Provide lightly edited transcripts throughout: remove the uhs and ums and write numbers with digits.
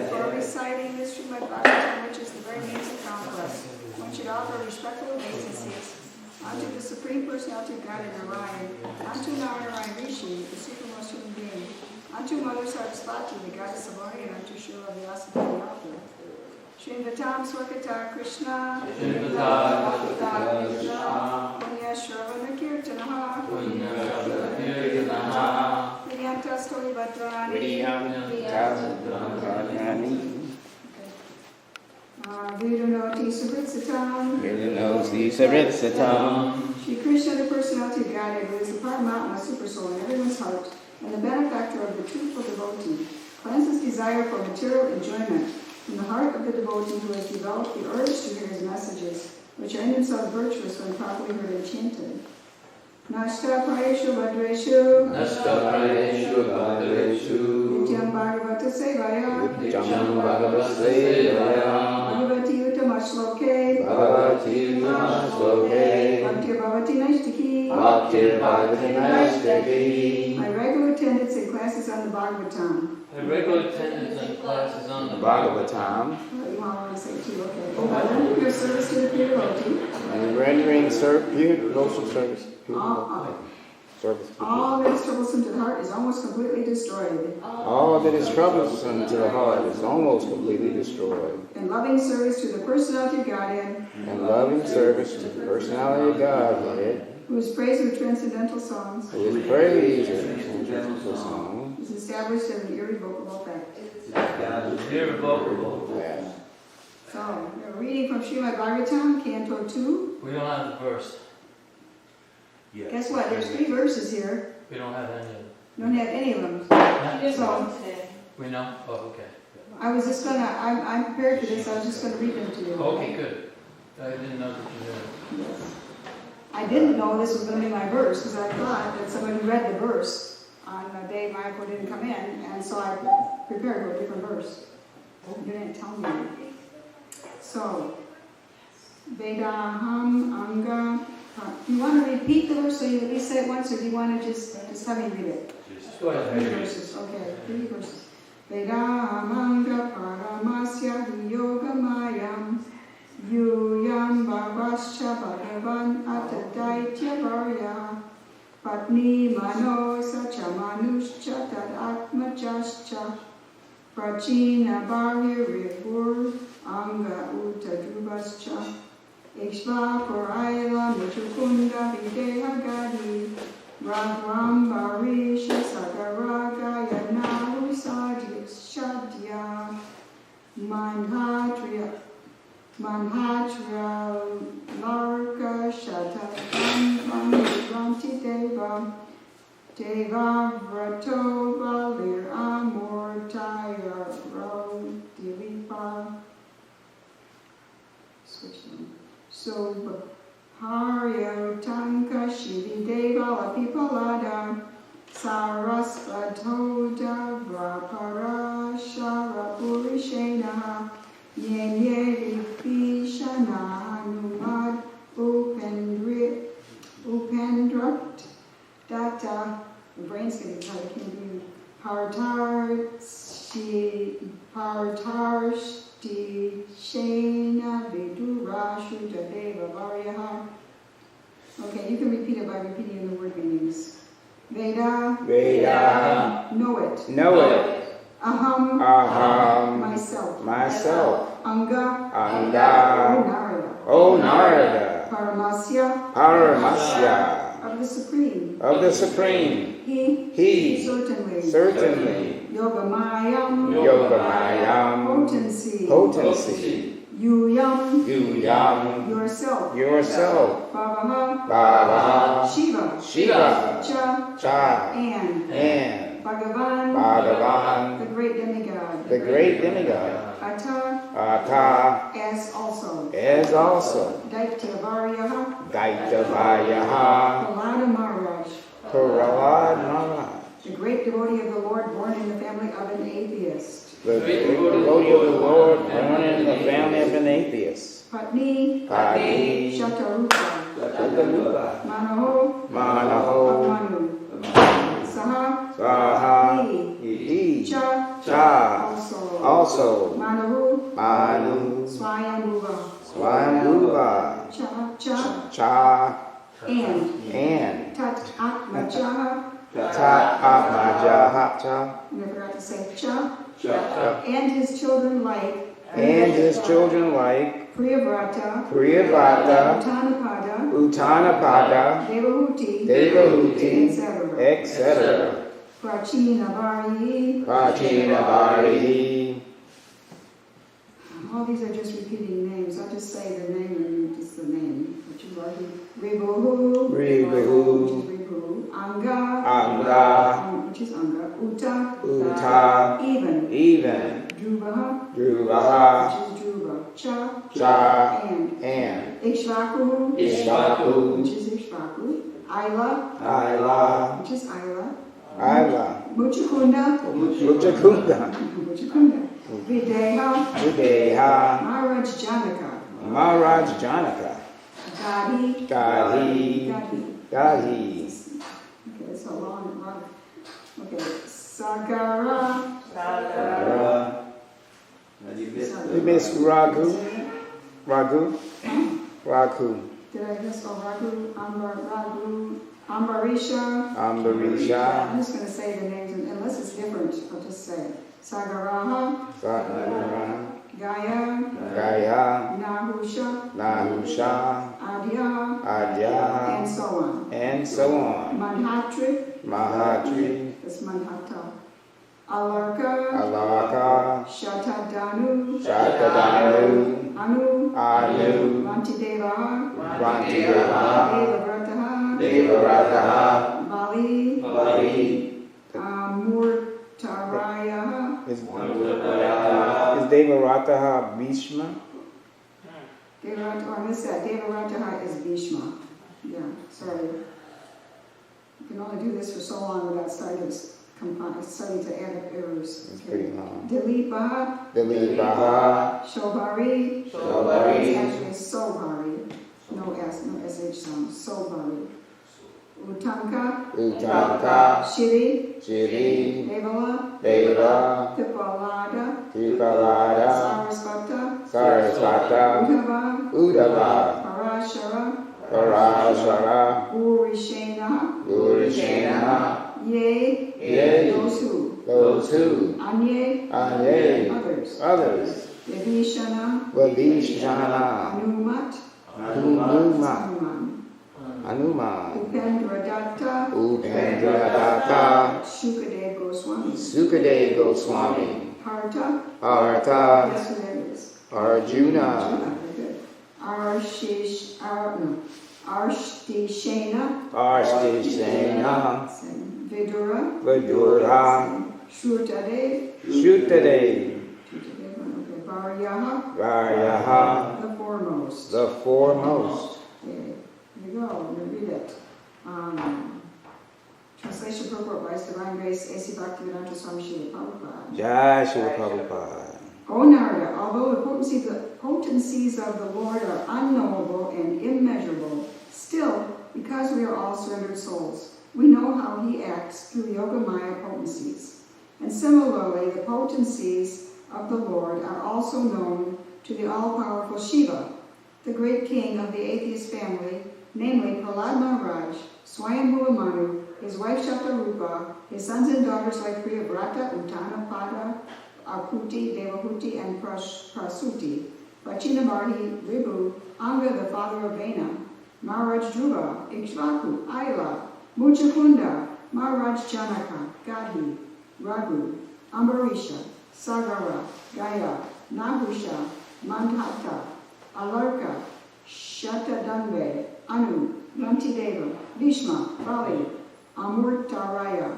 For reciting the Srimad Bhagavatam, which is the very means of conquest, one should offer respectful obeisances unto the Supreme Personality of God in Orion, unto Narayan Rishi, the supremest human being, unto Mother Sarasvati, the goddess of Orion, unto Srila Vyasa, the author. Srinvatam Swakata Krishna, Srinvatam Krishna, Punya Shravana Kirtanaha, Vidyantastori Bhadrani, Vidunoti Sabritsatam, Shri Krishna, the personality of Godhead, who is the Paramatma, super soul in everyone's heart, and the benefactor of the truthful devotee, cleanses desire for material enjoyment in the heart of the devotee who has developed the urge to hear his messages, which are in themselves virtuous when properly heard and chanted. Nashta Prayeshu Bhadreshu Nityam Bhagavata Sevaya Bhagavati Utamashloke Bhaktir Bhavati Naishtaki. My regular attendance in classes on the Bhagavatam. You want to say too, okay. Rendering your service to the pure devotee. And rendering devotional service. All that is troublesome to the heart is almost completely destroyed. All that is troublesome to the heart is almost completely destroyed. In loving service to the personality of Godhead. And loving service to the personality of Godhead. Who is praised with transcendental songs. Who is praised with transcendental songs. Is established as an irrevocable fact. Irrevocable. Yeah. So, we're reading from Srimad Bhagavatam, Canto 2. We don't have the verse. Yes. Guess what? There's 3 verses here. We don't have any of them. Don't have any of them. Yeah. So, We know? Oh, okay. I was just gonna, I'm prepared for this, I was just gonna read them to you. Okay, good. I didn't know that you knew. Yes. I didn't know this was gonna be my verse, because I thought that somebody read the verse on the day Michael didn't come in, and so I prepared for a different verse. You didn't tell me. So, Vedaham Anga. You want to repeat the verse so you at least say it once, or do you want to just have me read it? Just go ahead. 3 verses, okay, 3 verses. Vedaham Anga Paramasya Yogamayam Yuyam Bhavascha Bhagavan Atadaitya Varya Patni Mano Sacha Manushcha Tad Atmachascha Prachina Bharya Ripur Anga Uta Drubascha Ikshva Koraila Michukunda Videha Gadi Ragram Barisha Sagaraga Yanahu Shadya Manhatra Larka Shatatam Ranti Deva Deva Vrato Valir Amor Taya Ro Dilipa. Switch them. So Haryo Tanka Shivi Deva Lapipalada Sarasvatoda Vrapara Sharapurishena Yenye Vipishana Hanumad Upendrat Data. The brain's getting tired, I can't read. Partarshti Shena Vidurashu Deva Varyaha. Okay, you can repeat it by repeating the word meanings. Veda. Veda. Know it. Know it. Aham. Aham. Myself. Myself. Anga. Anga. O Narada. Paramasya. Paramasya. Of the Supreme. Of the Supreme. He. Certainly. Certainly. Yogamayam. Yogamayam. Potency. Yuyam. Yourself. Bhavaha. Shiva. Cha. And. Bhagavan. The great demigod. Ata. As also. Daityavaryaha. Prahlad Maharaj. The great devotee of the Lord, born in the family of an atheist. The great devotee of the Lord, born in the family of an atheist. Patni. Shatarupa. Manaho. Of Manu. Saha. He. Cha. Also. Manu. Swayambhuva. Cha. And. Tat Atmajaha. Cha. And I forgot to say Cha. And his children like. Priyavrata. Uttanapada. Devahuti. Etc. Prachina Varihi. All these are just repeating names. I'll just say the name and just the name, which is already Ribhu. Ribhu. Anga. Which is Anga. Uta. Even. Dhruvaha. Which is Dhruva. Cha. And. Ikshvaku. Which is Ikshvaku. Ila. Which is Ila. Muchakunda. Videha. Maharaj Janaka. Gadi. Okay, it's a long. Okay, Sagara. You miss Raghu. Raghu. Did I miss Raghu? Ambarisha. Ambarisha, I'm just going to say the names, unless it's different, I'll just say it. Sagaraha, Sagarana, Gaya, Gaya, Nahusha, Nahusha, Adya, Adya, and so on. and so on. Manhatri, Mahatri, that's Manhata. Alarka, Alaka, Shatadanu, Shatadanu, Anu, Anu, Vantideva, Vantideva, Devavrataha, Devarataha, Bali, Bali. Murtaraya. Is Devarataha Bhishma? I missed that. Devarataha is Bhishma. Yeah, sorry. You can only do this for so long without starting to add up errors. It's pretty long. Dilipa, Dilipaha, Shobari. Shobari. It's actually Sobari. No SH sound. Sobari. Utanka, Utanka, Shiri, Shiri, Devala, Deva, Tipalada, Tripalada, Sarasvata, Sarasvata, Udava, Udava, Parashara, Parashara, Urishena, Urishena, Ye, Yea, those who, Anye, Anye, others, others, Vivishana, Vavishana, Anumat, Hanuma, Hanuman, Upendradata, Upendradata, Shukadev Goswami, Sukadev Goswami, Harta, Artha, guess who that is? Arjuna, Very good. Arshtishena, Arstishena, Vidura, Vidura, Shrutadev, Shutadev, okay, Varyaha, Varyaha, the foremost. the foremost. Okay, here you go, I'm going to read it. Translation purport by His Divine Grace, A.C. Bhaktivedanta Swami Srila Prabhupada. Jai Shri Prabhupada. O Narada, although the potencies of the Lord are unknowable and immeasurable, still, because we are all surrendered souls, we know how He acts through Yogamaya potencies. And similarly, the potencies of the Lord are also known to the all-powerful Shiva, the great king of the atheist family, namely Prahlad Maharaj, Swayambhuva Manu, his wife Shatarupa, his sons and daughters like Priyavrata, Uttanapada, Akuti, Devahuti, and Prasuti, Vachinabarhi, Ribhu, Anga, the father of Vena, Maharaj Dhruva, Ikshvaku, Aila, Muchakunda, Maharaj Janaka, Gadhi, Raghu, Ambarisha, Sagara, Gaya, Nahusha, Mandhata, Alarka, Shatadambe, Anu, Vantideva, Bhishma, Bali, Amurtaraya,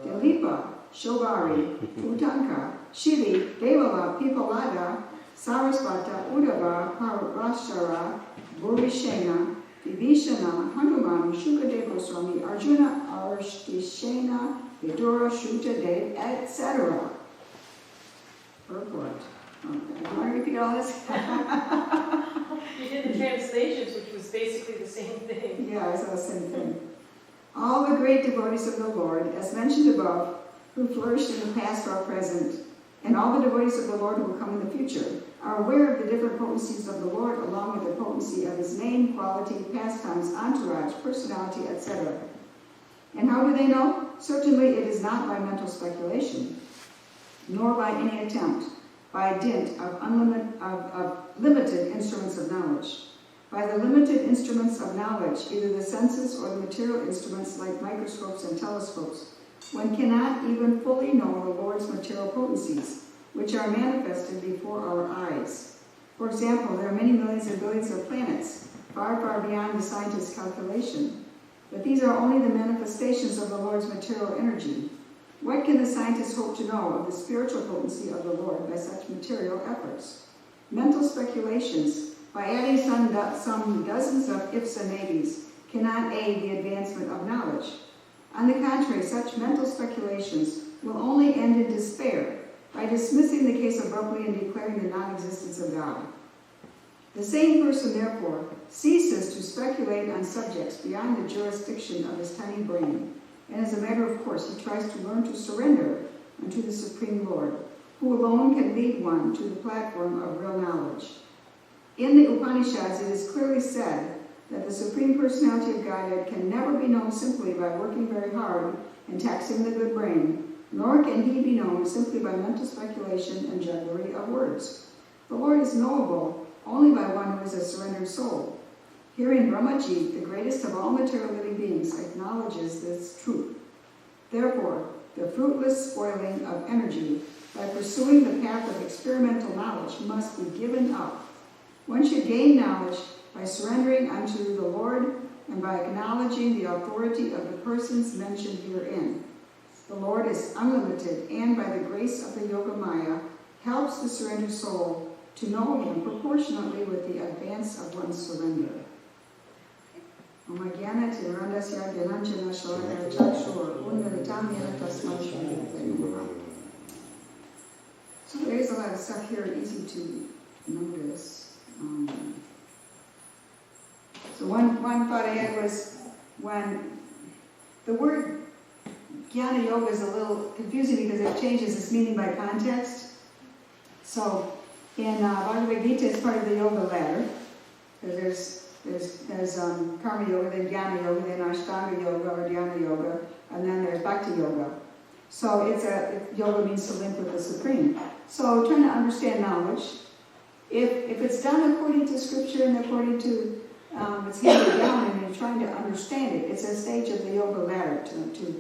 Dilipa, Shobari, Utanka, Shiri, Devala, Pipalada, Sarasvata, Udava, Parashara, Burishena, Vivishana, Hanuman, Shukadeva Goswami, Arjuna, Arshtishena, Vidura, Shruta, etc. Purport. Okay. Do you want to repeat all this? You did the translations, which was basically the same thing. Yeah, I saw the same thing. All the great devotees of the Lord, as mentioned above, who flourished in the past or present, and all the devotees of the Lord who will come in the future, are aware of the different potencies of the Lord, along with the potency of His name, quality, pastimes, entourage, personality, etc. And how do they know? Certainly it is not by mental speculation, nor by any attempt, by dint of limited instruments of knowledge. By the limited instruments of knowledge, either the senses or the material instruments like microscopes and telescopes, one cannot even fully know the Lord's material potencies, which are manifested before our eyes. For example, there are many millions and billions of planets, far, far beyond the scientist's calculation. But these are only the manifestations of the Lord's material energy. What can the scientist hope to know of the spiritual potency of the Lord by such material efforts? Mental speculations, by adding some dozens of ifs and maybes, cannot aid the advancement of knowledge. On the contrary, such mental speculations will only end in despair by dismissing the case abruptly and declaring the non-existence of God. The sane person, therefore, ceases to speculate on subjects beyond the jurisdiction of his tiny brain, and as a matter of course, he tries to learn to surrender unto the Supreme Lord, who alone can lead one to the platform of real knowledge. In the Upanishads, it is clearly said that the Supreme Personality of Godhead can never be known simply by working very hard and taxing the good brain, nor can he be known simply by mental speculation and jugglery of words. The Lord is knowable only by one who is a surrendered soul. Herein Brahmaji, the greatest of all material living beings, acknowledges this truth. Therefore, the fruitless spoiling of energy by pursuing the path of experimental knowledge must be given up. One should gain knowledge by surrendering unto the Lord and by acknowledging the authority of the persons mentioned herein. The Lord is unlimited, and by the grace of the Yoga Maya, helps the surrendered soul to know him proportionately with the advance of one's surrender. So there's a lot of stuff here, easy to notice. So one thought I had was when the word Jnana Yoga is a little confusing because it changes its meaning by context. So in Bhagavad Gita, it's part of the yoga ladder. There's Karma Yoga, then Jnana Yoga, then Ashtanga Yoga or Dhyana Yoga, and then there's Bhakti Yoga. So yoga means to link with the Supreme. So trying to understand knowledge, if it's done according to Scripture and according to it's handed down and you're trying to understand it, it's a stage of the yoga ladder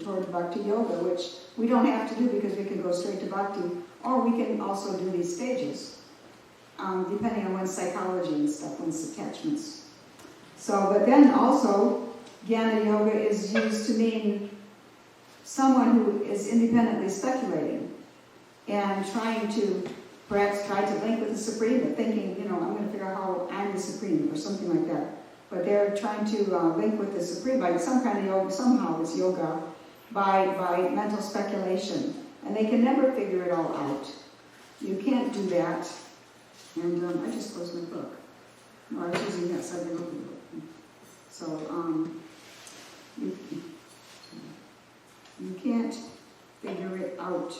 toward Bhakti Yoga, which we don't have to do because we can go straight to Bhakti, or we can also do these stages, depending on one's psychology and stuff, one's attachments. So, but then also, Jnana Yoga is used to mean someone who is independently speculating and trying to perhaps try to link with the Supreme, but thinking, I'm going to figure out how I'm the Supreme or something like that. But they're trying to link with the Supreme by some kind of yoga, somehow it's yoga, by mental speculation. And they can never figure it all out. You can't do that. And I just closed my book. No, I was using that, so I didn't open the book. So, you can't figure it out.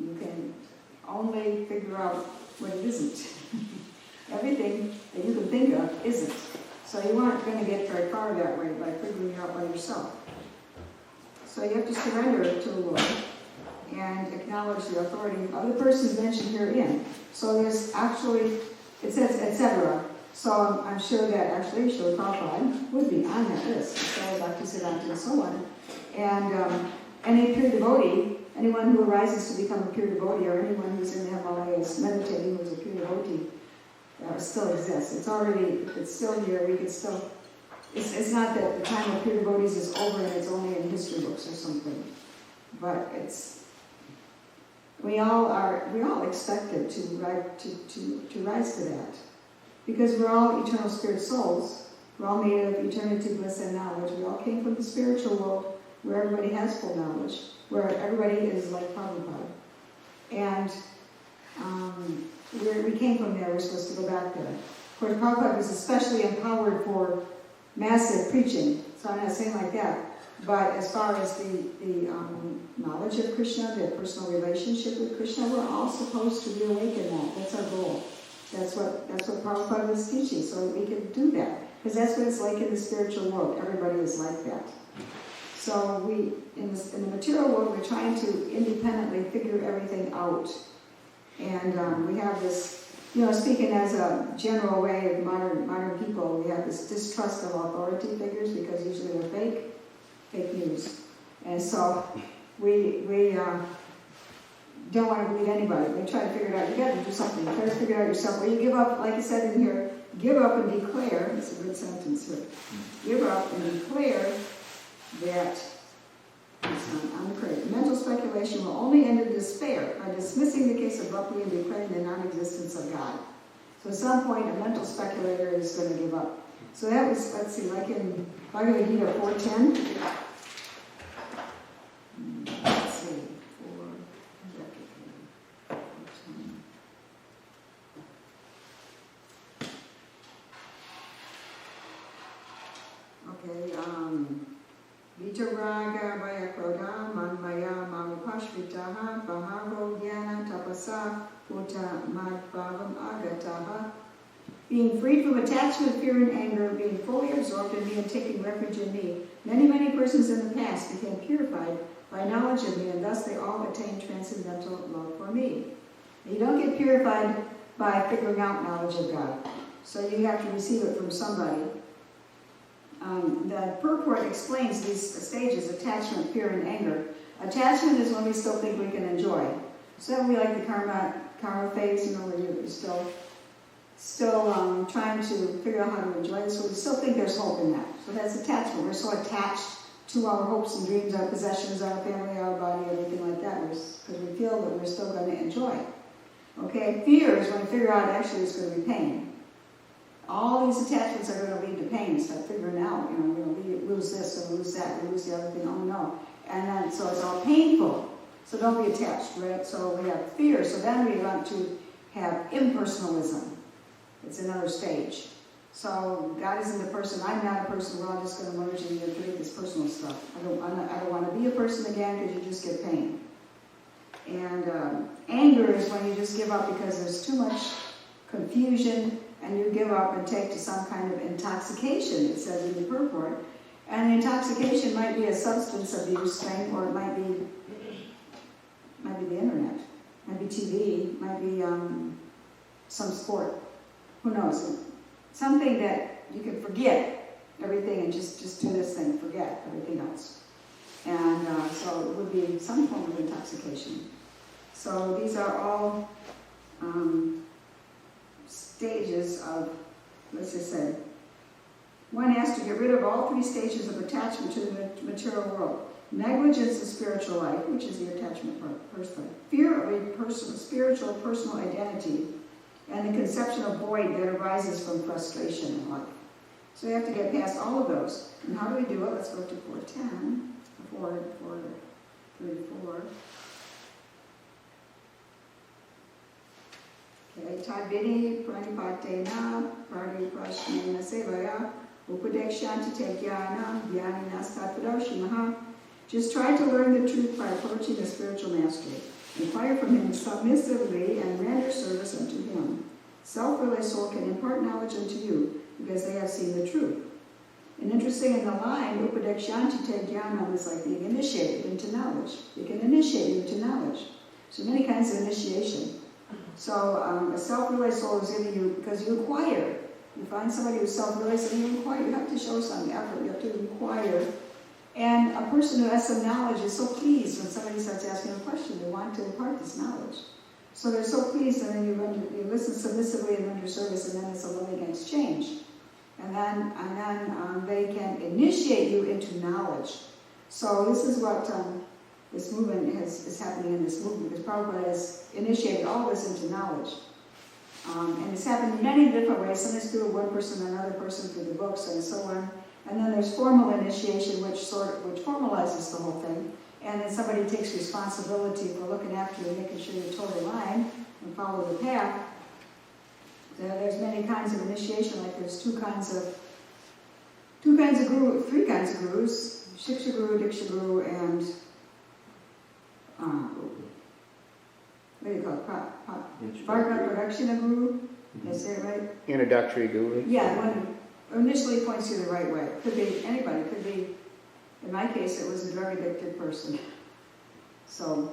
You can only figure out what it isn't. Everything that you can think of isn't. So you aren't going to get very far that way by figuring it out by yourself. So you have to surrender to the Lord and acknowledge the authority of other persons mentioned herein. So there's actually, it says, etc. So I'm sure that actually Srila Prabhupada would be on that list. So Bhaktisiddhanta and so on. And any pure devotee, anyone who arises to become a pure devotee, or anyone who's in the Himalayas meditating who's a pure devotee, still exists. It's still here. We can still. It's not that the time of pure devotees is over and it's only in history books or something, but we all expected to rise to that, because we're all eternal spirit souls. We're all made of eternity, bliss, and knowledge. We all came from the spiritual world where everybody has full knowledge, where everybody is like Prabhupada. And we came from there, we're supposed to go back there. Of course, Prabhupada was especially empowered for massive preaching, so I'm not saying like that. But as far as the knowledge of Krishna, the personal relationship with Krishna, we're all supposed to reawaken that. That's our goal. That's what Prabhupada was teaching, so that we could do that. Because that's what it's like in the spiritual world. Everybody is like that. So in the material world, we're trying to independently figure everything out. And we have this, speaking as a general way of modern people, we have this distrust of authority figures because usually they're fake news. And so we don't want to believe anybody. We try to figure it out. You got to do something. You try to figure it out yourself. Or you give up, like I said in here, give up and declare. It's a good sentence here. Give up and declare that on the credit. Mental speculation will only end in despair by dismissing the case abruptly and declaring the non-existence of God. So at some point, a mental speculator is going to give up. So that was, let's see, like in Bhagavad Gita 4:10. Let's see, 4:10. Okay, Vitaraga Vayakroda Manmaya Mamupashvitaha Bahavo Jnana Tapasa Uta Madbhavam Agataha Being freed from attachment, fear, and anger, being fully absorbed in me and taking refuge in me, many persons in the past became purified by knowledge of me, and thus they all attained transcendental love for me. You don't get purified by figuring out knowledge of God. So you have to receive it from somebody. The purport explains these stages: attachment, fear, and anger. Attachment is when we still think we can enjoy. So that would be like the karma phase, where you're still trying to figure out how to enjoy this. We still think there's hope in that. So that's attachment. We're so attached to our hopes and dreams, our possessions, our family, our body, everything like that, because we feel that we're still going to enjoy. Okay, fear is when we figure out actually it's going to be pain. All these attachments are going to lead to pain. Start figuring out, we lose this and lose that, we lose the other thing. Oh no! And then so it's all painful. So don't be attached, right? So we have fear. So then we want to have impersonalism. It's another stage. So God isn't a person. I'm not a person. We're all just going to merge and create this personal stuff. I don't want to be a person again, because you just get pain. And anger is when you just give up because there's too much confusion, and you give up and take to some kind of intoxication, it says in the purport. And the intoxication might be a substance abuse thing, or it might be the internet, might be TV, might be some sport. Who knows? Something that you can forget everything and just do this thing, forget everything else. And so it would be some form of intoxication. So these are all stages of, let's just say, one has to get rid of all three stages of attachment to the material world. Negligence of spiritual life, which is the attachment part, personally. Fear of a spiritual personal identity, and the conception of void that arises from frustration in life. So you have to get past all of those. And how do we do it? Let's go to 410, 434. Okay, Tadvini pranipatena pariprashnena sevaya upadekshanti jnana jnanastatvadarshinaha. Just try to learn the truth by approaching the spiritual master. Inquire from him submissively and render service unto him. Self-realized soul can impart knowledge unto you, because they have seen the truth. And interesting in the line, upadekshanti jnana is like being initiated into knowledge. You can initiate you to knowledge. So many kinds of initiation. So a self-realized soul is giving you, because you inquire. You find somebody who's self-realized and you inquire. You have to show some effort. You have to inquire. And a person who has some knowledge is so pleased when somebody starts asking a question. They want to impart this knowledge. So they're so pleased, and then you listen submissively and render service, and then it's a loving exchange. And then they can initiate you into knowledge. So this is what this movement is happening in this movement, because Prabhupada has initiated all this into knowledge. And it's happened in many different ways. Sometimes through one person, another person, through the books, and so on. And then there's formal initiation, which formalizes the whole thing. And then somebody takes responsibility for looking after you, making sure you toe the line and follow the path. There's many kinds of initiation. Like there's three kinds of gurus: Shiksha Guru, Diksha Guru, and what do you call it? Pradakshina Guru. Did I say it right? Introductory guru. Yeah, the one who initially points you the right way. Could be anybody. Could be, in my case, it was a drug-addicted person. So,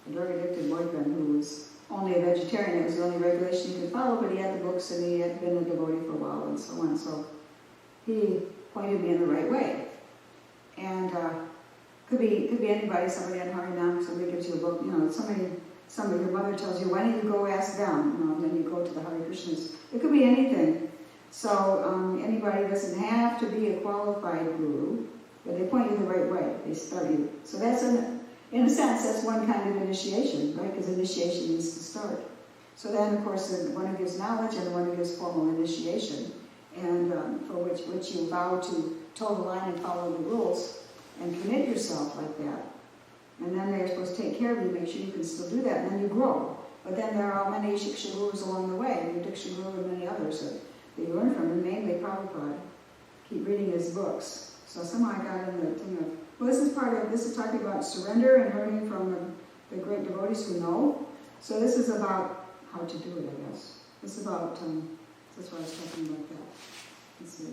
a drug-addicted boyfriend who was only a vegetarian. It was the only regulation he could follow, but he had the books and he had been a devotee for a while and so on. So, he pointed me in the right way. And could be anybody, somebody on Harinam, somebody gives you a book, somebody, your mother tells you, why don't you go ask them? And then you go to the Hare Krishnas. It could be anything. So anybody doesn't have to be a qualified guru, but they point you the right way. They start you. So that's, in a sense, that's one kind of initiation, right? Because initiation means to start. So then, of course, one who gives knowledge and one who gives formal initiation, and for which you vow to toe the line and follow the rules and commit yourself like that. And then they're supposed to take care of you, make sure you can still do that, and then you grow. But then there are many Shiksha Gurus along the way, the Diksha Guru and many others that you learn from, and mainly Prabhupada. Keep reading his books. So somehow I got in the thing of, well, this is talking about surrender and learning from the great devotees who know. So this is about how to do it, I guess. This is about That's why I was talking about that. Let's see.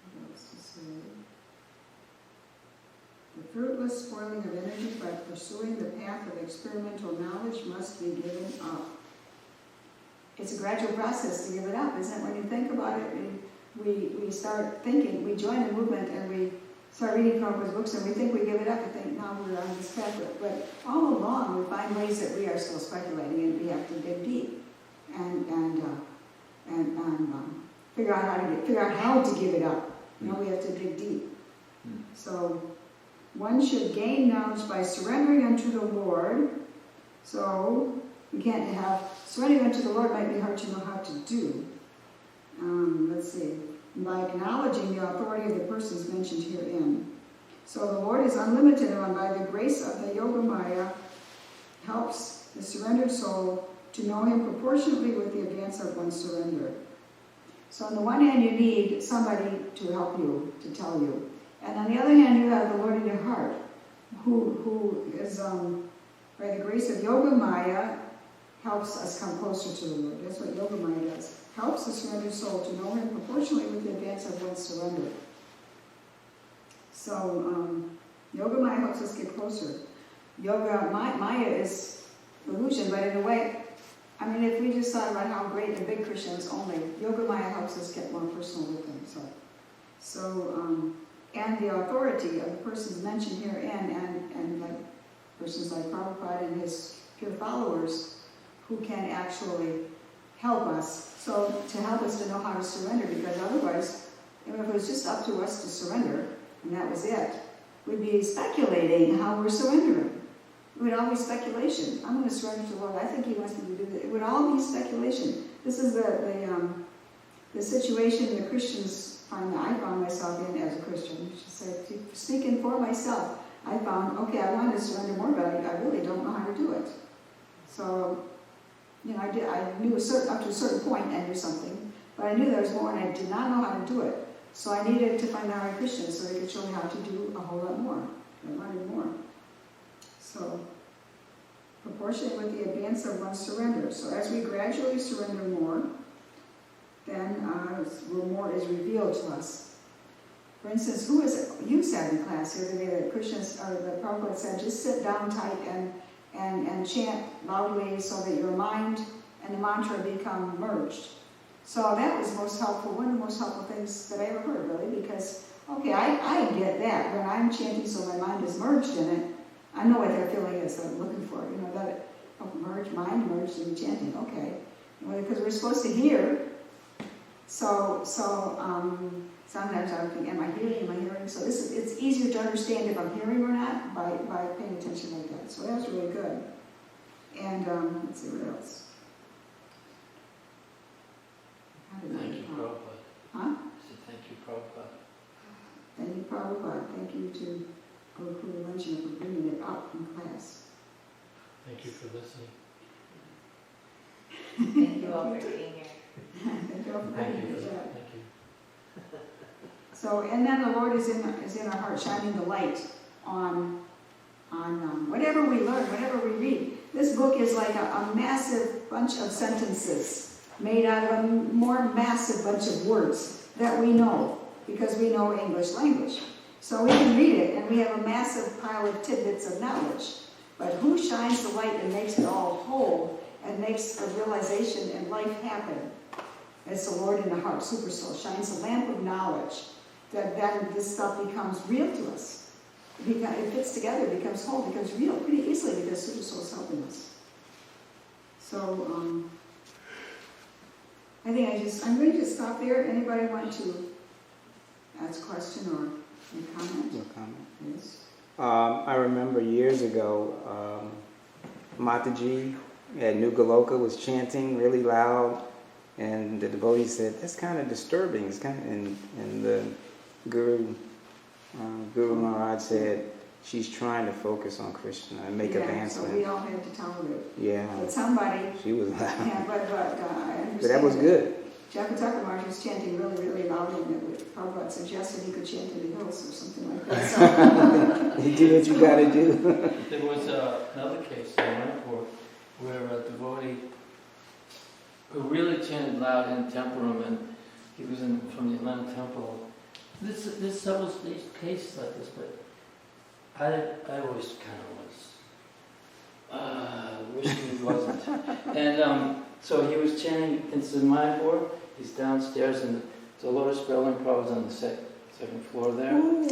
What else to say? The fruitless spoiling of energy by pursuing the path of experimental knowledge must be given up. It's a gradual process to give it up, isn't it? When you think about it, we start thinking, we join the movement and we start reading Prabhupada's books and we think we give it up and think, now we're on this path. But all along we find ways that we are still speculating and we have to dig deep and figure out how to give it up. You know, we have to dig deep. So one should gain knowledge by surrendering unto the Lord. So we can't have surrendering unto the Lord might be hard to know how to do. Let's see. By acknowledging the authority of the persons mentioned herein. So the Lord is unlimited, and by the grace of the Yogamaya helps the surrendered soul to know Him proportionately with the advance of one's surrender. So on the one hand, you need somebody to help you, to tell you. And on the other hand, you have the Lord in your heart, who is, by the grace of Yogamaya, helps us come closer to the Lord. That's what Yogamaya does. Helps the surrendered soul to know Him proportionally with the advance of one's surrender. So, Yogamaya helps us get closer. Maya is illusion, but in a way, I mean, if we just thought about how great the big Krishna is only, Yogamaya helps us get more personal with Him. And the authority of the persons mentioned here, and like persons like Prabhupada and his pure followers, who can actually help us. So to help us to know how to surrender, because otherwise, if it was just up to us to surrender, and that was it, we'd be speculating how we're surrendering. It would all be speculation. I'm going to surrender to the Lord. I think He wants me to do that. It would all be speculation. This is the situation the Christians find that I found myself in as a Christian. She said, speaking for myself, I found, okay, I want to surrender more, but I really don't know how to do it. So, you know, I knew up to a certain point I knew something, but I knew there was more and I did not know how to do it. So I needed to find out a Christian so they could show me how to do a whole lot more. I wanted more. So, proportionate with the advance of one's surrender. So as we gradually surrender more, then more is revealed to us. For instance, you said in class the other day that the Prabhupada said, just sit down tight and chant loudly so that your mind and the mantra become merged. So that was most helpful, one of the most helpful things that I ever heard, really, because, okay, I get that. When I'm chanting so my mind is merged in it, I know what that feeling is that I'm looking for, you know, that mind merged in chanting, okay. Because we're supposed to hear, so sometimes I would think, am I hearing? So it's easier to understand if I'm hearing or not by paying attention like that. So that was really good. And let's see what else. Thank you, Prabhupada. Huh? I said, thank you, Prabhupada. Thank you, Prabhupada. Thank you to Guru Luncheon for bringing it up in class. Thank you for listening. Thank you all for being here. Thank you all for Thank being you. here. Thank you. So, and then the Lord is in our heart, shining the light on whatever we learn, whatever we read. This book is like a massive bunch of sentences made out of a more massive bunch of words that we know, because we know English language. So we can read it, and we have a massive pile of tidbits of knowledge. But who shines the light and makes it all whole, and makes the realization and life happen? It's the Lord in the heart, Super Soul, shines a lamp of knowledge, that then this stuff becomes real to us. It fits together, it becomes whole, it becomes real pretty easily because Super Soul is helping us. So, I think I'm going to stop there. Anybody want to ask a question or make comment? No comment. Yes. I remember years ago, Mataji at New Galoka was chanting really loud, and the devotee said, "That's kind of disturbing." It's kind of, and the Guru Maharaj said, "She's trying to focus on Krishna and make advancement." So we all had to tolerate it. Yeah. But somebody. She was loud. Yeah, but I understand. But that was good. Japataka Maharaj was chanting really, really loudly, and Prabhupada suggested he could chant in the hills or something like that. So. You do what you got to do. There was another case in Manipur where a devotee who really chanted loud in the temple room, and he was from the Atlanta temple. There's several cases like this, but I always kind of was wishing he wasn't. And so he was chanting in Mayapur. He's downstairs, and the Lotus Berlin Prabhu was on the second floor there. On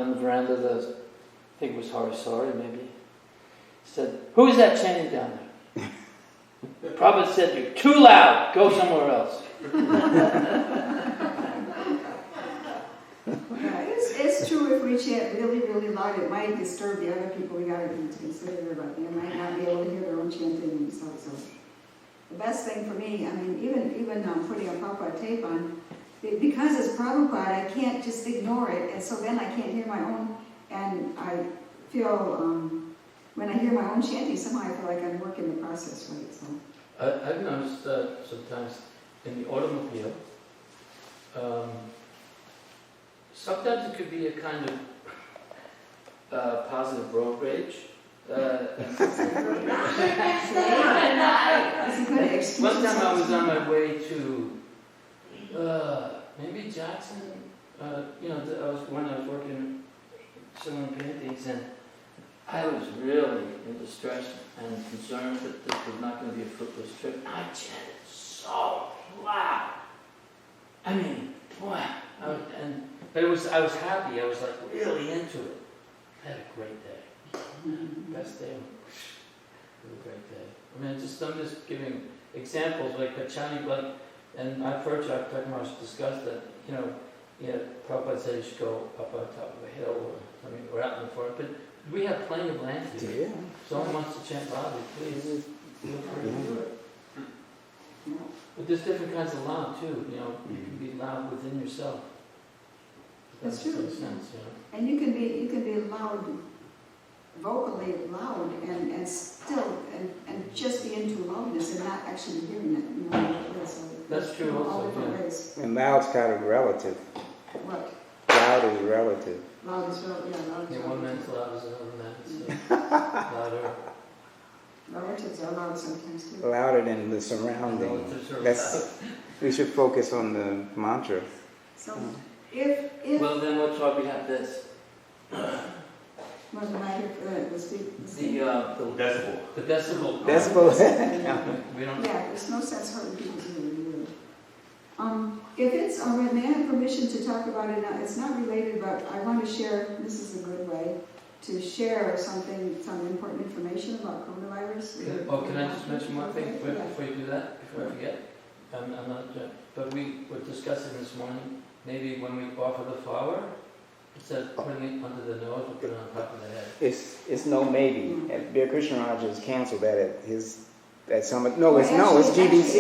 the veranda, I think it was Harisari maybe. He said, "Who is that chanting down there?" Prabhupada said, "You're too loud. Go somewhere else." It's true if we chant really, really loud, it might disturb the other people. We got to consider about they might not be able to hear their own chanting and stuff. So the best thing for me, I mean, even putting a Prabhupada tape on, because it's Prabhupada, I can't just ignore it, and so then I can't hear my own, and I feel, when I hear my own chanting, somehow I feel like I'm working the process right, so. I've noticed that sometimes in the automobile, sometimes it could be a kind of positive road rage. One time I was on my way to maybe Jackson. When I was working selling paintings, and I was really in distress and concerned that this was not going to be a fruitless trip. I chanted so loud. I mean, boy, but I was happy. I was like really into it. I had a great day. Best day. It was a great day. I mean, I'm just giving examples like chanting, and I've heard Dr. Marsh discuss that. Prabhupada said you should go up on top of a hill or out in the forest, but we have plenty of land here. Yeah. If someone wants to chant loudly, please feel free to do it. But there's different kinds of loud too. You can be loud within yourself. That's true. Makes sense, And you can be loud, vocally loud, and still and just be into loudness and not actually hearing it. So that's true all also. different Yeah. ways. And loud's kind of relative. What? Loud is relative. Loud is relative. Yeah, loud is One relative. man's loud as another man's louder. Relatives are loud sometimes too. Louder than the surrounding. We should focus on the mantra. So if Well, then what shall we have this? what am I here for the speak? Decibel. The decibel. Decibels. We don't. Yeah, there's no sense hurting people's ears. If it's may I have permission to talk about it now? It's not related, but I want to share. This is a good way to share some important information about coronavirus. Can I just mention one thing before you do that? Before I forget, I'm not. But we were discussing this morning. Maybe when we offer the flower, instead of putting it under the nose, we put it on top of the head. It's no maybe. Bear Krishna Raj has canceled that at Summit. It's GBC.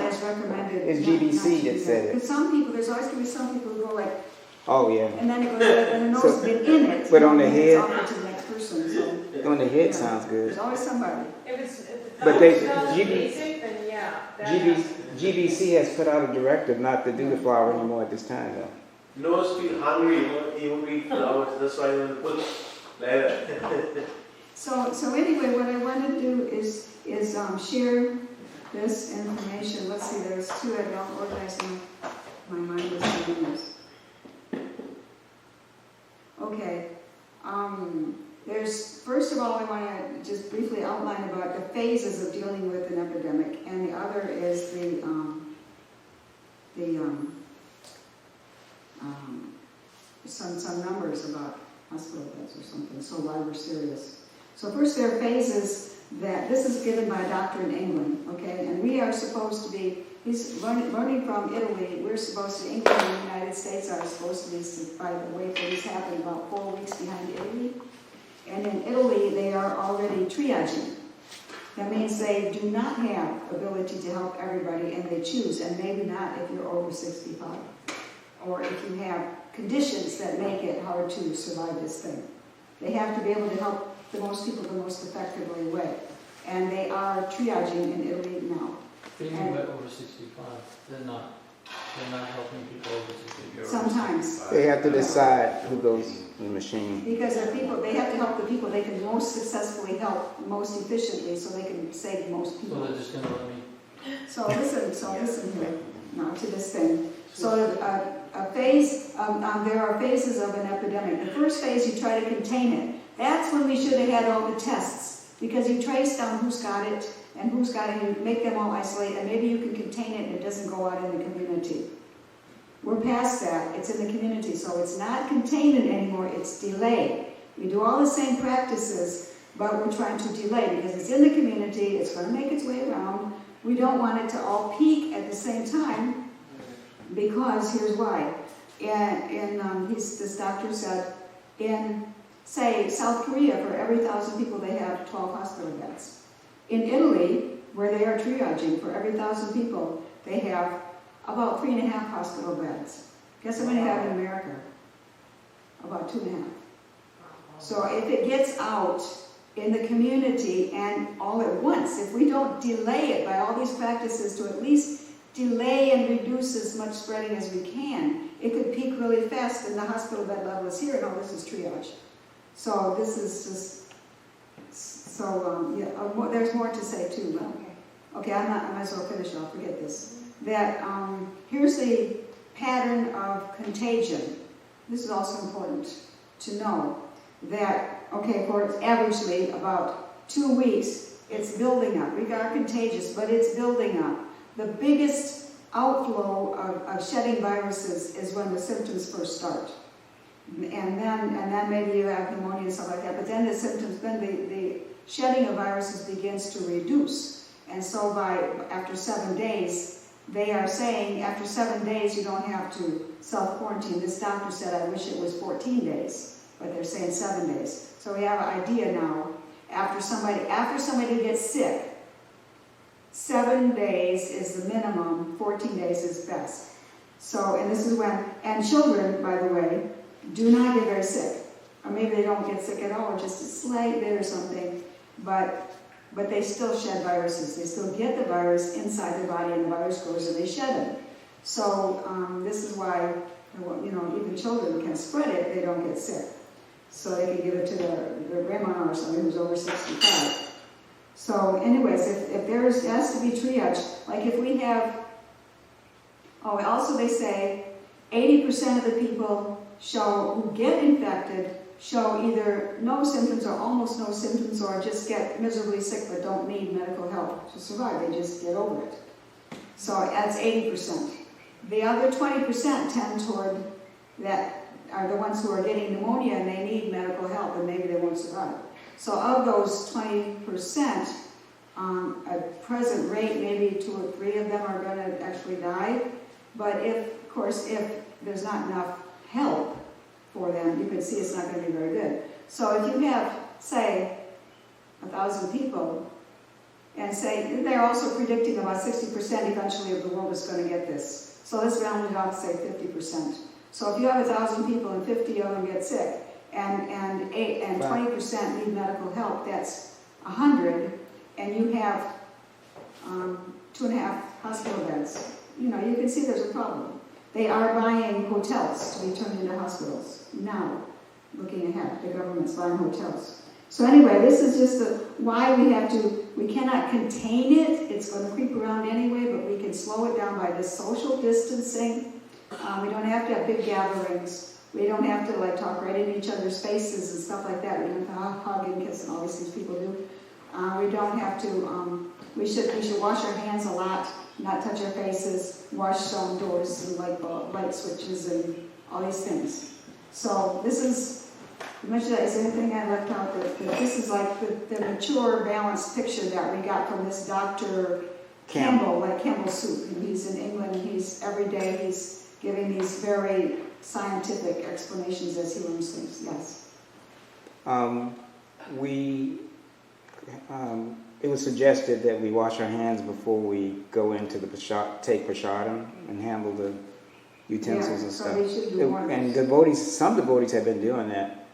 It's recommended. It's GBC that said it. Because some people, there's always going to be some people who go like, Oh yeah. and then it goes, and the nose been in it. But on the it's head- offered to the next person. So On the head sounds good. there's always somebody. If the But they- flower smells GB basic, then yeah. that has to be- GBC has put out a directive not to do the flower anymore at this time though. Nose feel hungry, he won't eat flowers, that's why he put like that. So anyway, what I want to do is share this information. Let's see, there's two I don't organize my mind is doing this. Okay. There's first of all, I want to just briefly outline about the phases of dealing with an epidemic, and the other is some numbers about hospital beds or something. So why we're serious. So first, there are phases that this is given by a doctor in England, okay, and we are supposed to be. He's learning from Italy. We're supposed to, England and the United States are supposed to be, by the way things happen, about 4 weeks behind Italy. And in Italy, they are already triaging. That means they do not have ability to help everybody, and they choose, and maybe not if you're over 65, or if you have conditions that make it hard to survive this thing. They have to be able to help the most people the most effectively way. And they are triaging in Italy now. Being over 65, they're not helping people over 65. Sometimes. They have to decide who goes in the machine. Because they have to help the people they can most successfully help most efficiently so they can save most So people. they're just going to let me So listen here now to this thing. So there are phases of an epidemic. The first phase, you try to contain it. That's when we should have had all the tests, because you trace down who's got it and who's got it, and you make them all isolate, and maybe you can contain it and it doesn't go out in the community. We're past that. It's in the community, so it's not containment anymore, it's delay. We do all the same practices, but we're trying to delay because it's in the community, it's going to make its way around. We don't want it to all peak at the same time, because here's why. This doctor said, in, say, South Korea, for every 1,000 people, they have 12 hospital beds. In Italy, where they are triaging, for every 1,000 people, they have about 3.5 hospital beds. Guess how many they have in America? About 2.5. So if it gets out in the community and all at once, if we don't delay it by all these practices to at least delay and reduce as much spreading as we can, it could peak really fast and the hospital bed level is here and all this is triage. So this is just, there's more to say too. Okay, I might as well finish, I'll forget this. That here's the pattern of contagion. This is also important to know that, okay, for averagely about 2 weeks, it's building up. We are contagious, but it's building up. The biggest outflow of shedding viruses is when the symptoms first start. And then maybe you have pneumonia and stuff like that, but then the symptoms, then the shedding of viruses begins to reduce. And so after 7 days, they are saying after 7 days you don't have to self-quarantine. This doctor said, I wish it was 14 days, but they're saying 7 days. So we have an idea now, after somebody gets sick, 7 days is the minimum, 14 days is best. So, and this is when, and children, by the way, do not get very sick. Or maybe they don't get sick at all, or just a slight bit or something, but they still shed viruses. They still get the virus inside the body, and the virus grows and they shed it. So this is why, even children can spread it, they don't get sick. So they can give it to their grandma or somebody who's over 65. So anyways, if there has to be triage, like if we have, also they say 80% of the people who get infected show either no symptoms or almost no symptoms, or just get miserably sick but don't need medical help to survive. They just get over it. So that's 80%. The other 20% tend toward that, are the ones who are getting pneumonia and they need medical help and maybe they won't survive. So of those 20%, at present rate, maybe 2 or 3 of them are going to actually die. But if there's not enough help for them, you can see it's not going to be very good. So if you have, say, 1,000 people, and say, they're also predicting about 60% eventually of the world is going to get this. So let's round it off, say 50%. So if you have 1,000 people and 50 of them get sick, and 20% need medical help, that's 100, and you have 2.5 hospital beds. You can see there's a problem. They are buying hotels to be turned into hospitals now. Looking ahead, the government's buying hotels. So anyway, this is just why we cannot contain it. It's going to creep around anyway, but we can slow it down by this social distancing. We don't have to have big gatherings. We don't have to talk right in each other's faces and stuff like that. We don't have to hug and kiss and all these things people do. We don't have to, we should wash our hands a lot, not touch our faces, wash stone doors and light switches and all these things. So this is, you mentioned that, is there anything I left out? That this is like the mature, balanced picture that we got from this Dr. Campbell, like Campbell Soup. And he's in England, every day he's giving these very scientific explanations as he learns things. Yes? It was suggested that we wash our hands before we go into take prasadam and handle the utensils and stuff. So they should do more. And some devotees have been doing that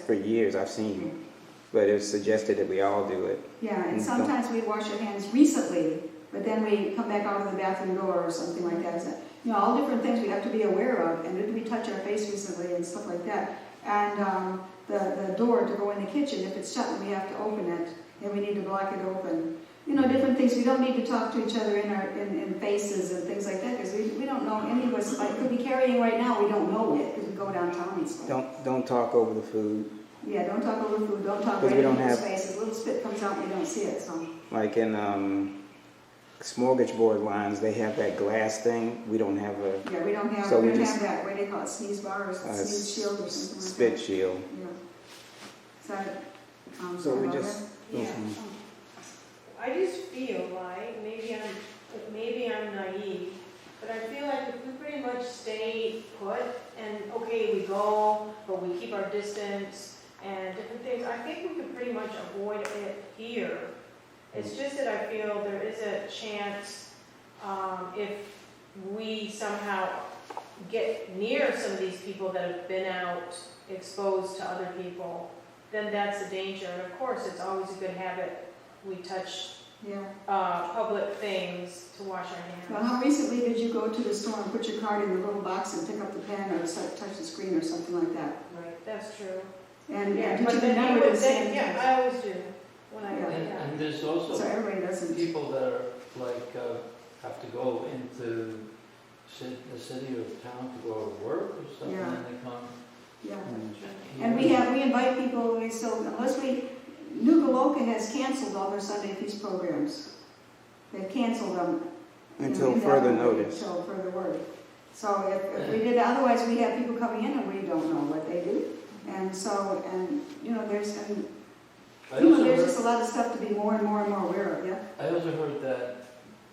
for years. I've seen, but it was suggested that we all do it. Yeah, and sometimes we wash our hands recently, but then we come back out of the bathroom door or something like that. All different things we have to be aware of. And did we touch our face recently and stuff like that? And the door to go in the kitchen, if it's shut and we have to open it, then we need to block it open. different things. We don't need to talk to each other in faces and things like that, because we don't know, any of us, like, could be carrying right now, we don't know it, because we go downtown and stuff. Don't talk over the food. Yeah, don't talk over food, don't talk 'Cause right we don't in people's have- faces. A little spit comes out and you don't see it, so. Like in smorgasbord lines, they have that glass thing. We don't have a Yeah, we don't have, So we we don't just- have that, what do they call it, sneeze bar or sneeze shield or something like that. spit shield. Yeah. Is that, So sorry we about just- that? Yeah. Mhm. I just feel like, maybe I'm naive, but I feel like if we pretty much stay put and, okay, we go, but we keep our distance and different things, I think we could pretty much avoid it here. It's just that I feel there is a chance, if we somehow get near some of these people that have been out exposed to other people, then that's a danger. And of course, it's always a good habit, we touch Yeah. public things to wash our Now, hands. how recently did you go to the store and put your card in the little box and pick up the pen or touch the screen or something like that? Right, that's true. And Yeah, did but you then remember would the same? yeah, I always do. When I, Yeah. yeah. And there's So also everybody doesn't. people that are like, have to go into the city or town to go to work or something, Yeah. and they come. Yeah. here. And we invite people, so unless New Galoka has canceled all their Sunday feast programs. They've canceled them. Until further notice. Until further word. So if we did, otherwise we have people coming in and we don't know what they do. And so, there's just a lot of stuff to be more and more and more aware of, yeah? I also heard that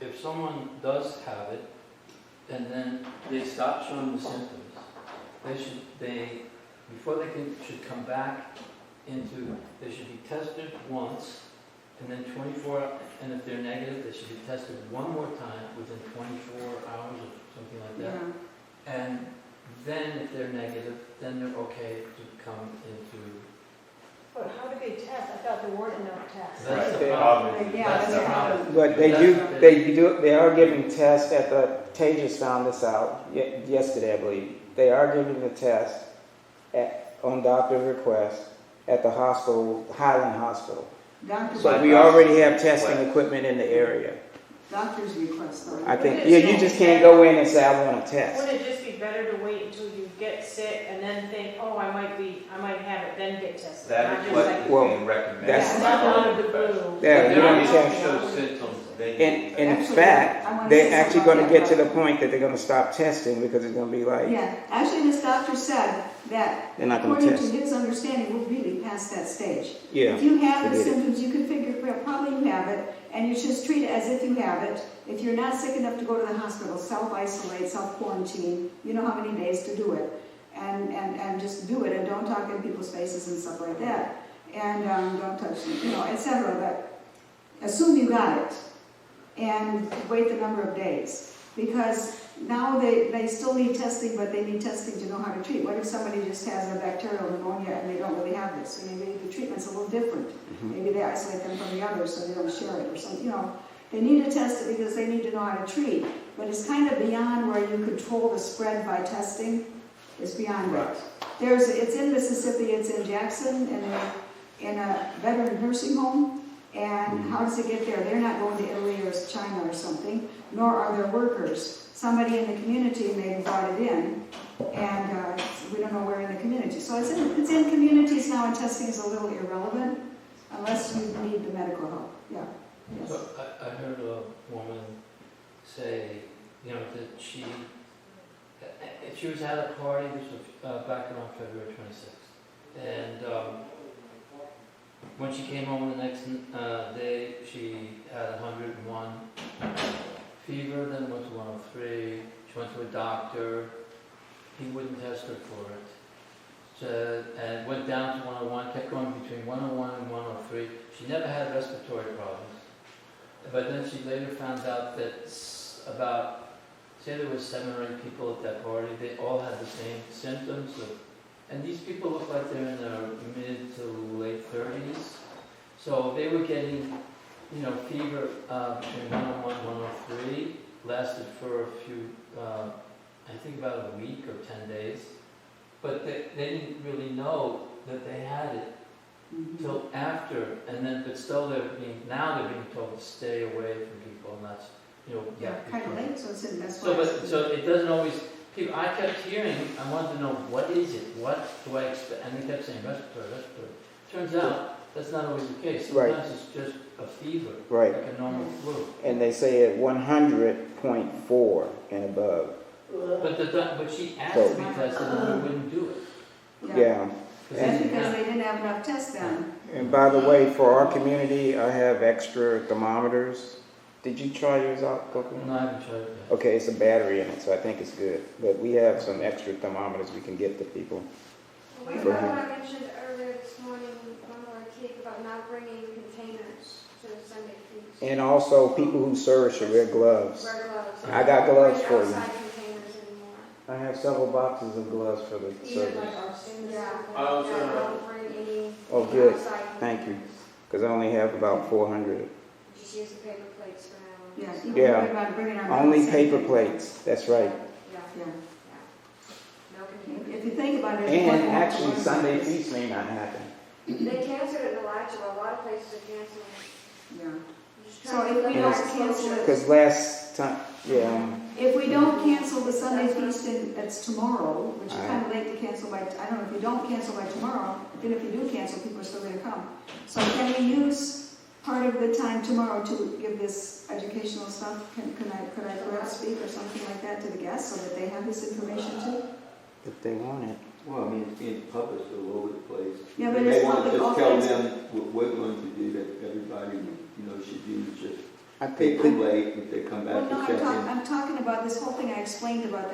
if someone does have it, and then they stop showing the symptoms, before they should come back they should be tested once, and then 24, and if they're negative, they should be tested one more time within 24 hours or something like that. Yeah. And then if they're negative, then they're okay to come into. But how do they test? I thought there weren't enough tests. That's They the are. problem. Yeah, That's the that's problem. But they are giving tests at the, Tejas found this out yesterday, I believe. They are giving the test on doctor's request at the hospital, Highland Hospital. Doctor's But we already have testing equipment in the area. Doctor's request, though. I think, you just can't go in and say, I want a test. Wouldn't it just be better to wait until you get sick and then think, oh, I might have it, then get tested? That Not is just what like, is Well, being recommended. that's- yeah, by not all out of the professionals. blue. Yeah, But you there don't are test. show symptoms. They And in Actually, fact, I wanna they're say actually something going to about get to that. the point that they're going to stop testing because it's going to be like, Yeah, actually, this doctor said that they're not going to according to test. his understanding, we're really past that stage. Yeah. If you have the forget it. symptoms, you can figure, well, probably you have it, and you just treat it as if you have it. If you're not sick enough to go to the hospital, self-isolate, self-quarantine, you know how many days to do it. And just do it, and don't talk in people's faces and stuff like that. And don't touch them, etc. But assume you got it, and wait the number of days. Because now they still need testing, but they need testing to know how to treat. What if somebody just has a bacterial pneumonia and they don't really have this? So maybe the treatment's a little different. Maybe they isolate them from the others so they don't share it or something. They need to test it because they need to know how to treat. But it's kind of beyond where you control the spread by testing. It's beyond that. It's in Mississippi, it's in Jackson, in a veteran nursing home. And how does it get there? They're not going to Italy or China or something, nor are their workers. Somebody in the community may have brought it in, and we don't know where in the community. So it's in communities now, and testing is a little irrelevant unless you need the medical help. Yeah. Yes. So I heard a woman say, that she was at a party, this was back around February 26th, and when she came home the next day, she had 101 fever, then went to 103, she went to a doctor, he wouldn't test her for it, and went down to 101, kept going between 101 and 103. She never had respiratory problems, but then she later found out that there was 7 or 8 people at that party, they all had the same symptoms and these people look like they're in their mid to late 30s. So they were getting, fever between 101 and 103, lasted for a few, I think about a week or 10 days. But they didn't really know that they had it till after, and then, but still now they're being told to stay away from people, and that's, Yeah, kind of late, so it's in, that's So, why. so it doesn't always, people, I kept hearing, I wanted to know, what is it? What do I expect? And they kept saying respiratory, respiratory. Turns out, that's not always the case. Right. Sometimes it's just a fever, Right. like a normal flu. And they say at 100.4 and above. But she asked to be tested, and we wouldn't do it. Yeah. 'Cause That's they didn't because have- they didn't have enough tests done. And by the way, for our community, I have extra thermometers. Did you try yours out, Coco? No, I haven't tried it yet. Okay, it's a battery in it, so I think it's good. But we have some extra thermometers we can get to people. Well, For what who? I mentioned earlier this morning, one of our kids about not bringing containers to the Sunday feast. And also, people who serve should wear gloves. Wear gloves. I got gloves Don't for bring you. outside containers anymore. I have several boxes of gloves for the Even service. like our stainless Yeah. steel. I also Yeah, have- don't bring any Oh, good. outside Thank you. containers. Because I only have about 400. Just use the paper plates for now. Yeah, So- even Yeah. worried about bringing our Only medicine. paper plates, that's right. Yeah, Yeah. no containers. If you think about it. And actually, Sunday feast may not happen. They canceled it in Alachua, a lot of places are canceling it. Yeah. Just So trying to if we limit don't exposure. cancel it- Because last time, yeah, If we don't cancel the Sunday feast, that's tomorrow, which is kind of late to cancel by, I don't know, if you don't cancel by tomorrow, then if you do cancel, people are still gonna come. So can we use part of the time tomorrow to give this educational stuff? Could I perhaps speak or something like that to the guests so that they have this information too? if they want it. Well, I mean, it's being published all over the place. Yeah, but You it's may want to public just tell offense. them what we're going to do, that everybody, should use just I think paper that, plate if they come Well, back no, to check in. I'm talking about this whole thing I explained about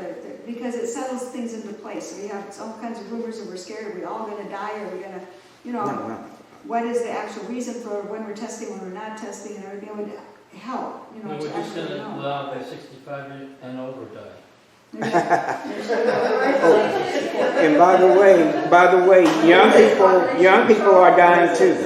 because it settles things into place. So we have all kinds of rumors and we're scared, are we all gonna die, are we gonna, no. what is the actual reason for when we're testing, when we're not testing, and everything would help, We're to just actually gonna know. allow the 65 and over die. And by the way, young people are dying too.